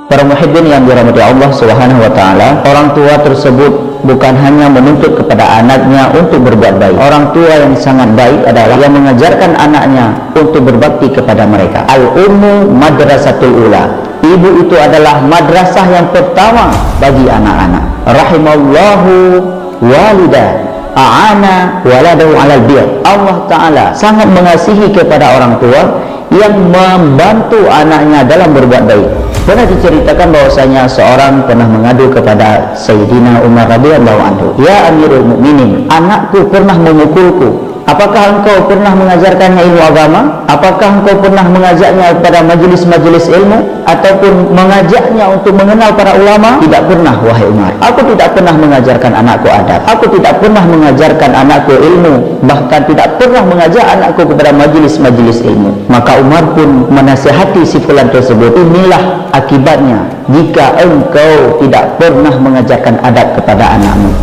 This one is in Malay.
Para muhibbin yang dirahmati Allah Subhanahu wa taala, orang tua tersebut bukan hanya menuntut kepada anaknya untuk berbuat baik. Orang tua yang sangat baik adalah yang mengajarkan anaknya untuk berbakti kepada mereka. Al-ummu madrasatul ula. Ibu itu adalah madrasah yang pertama bagi anak-anak. Rahimallahu walidah a'ana waladahu 'alal bir. Allah taala sangat mengasihi kepada orang tua yang membantu anaknya dalam berbuat baik. Pernah diceritakan bahwasanya seorang pernah mengadu kepada Sayyidina Umar radhiyallahu anhu, "Ya Amirul Mukminin, anakku pernah memukulku. Apakah engkau pernah mengajarkannya ilmu agama? Apakah engkau pernah mengajaknya kepada majelis-majelis ilmu ataupun mengajaknya untuk mengenal para ulama?" "Tidak pernah, wahai Umar. Aku tidak pernah mengajarkan anakku adab. Aku tidak pernah mengajarkan anakku ilmu, bahkan tidak pernah mengajak anakku kepada majelis-majelis ilmu." Maka Umar pun menasihati si fulan tersebut, "Inilah akibatnya jika engkau tidak pernah mengajarkan adab kepada anakmu."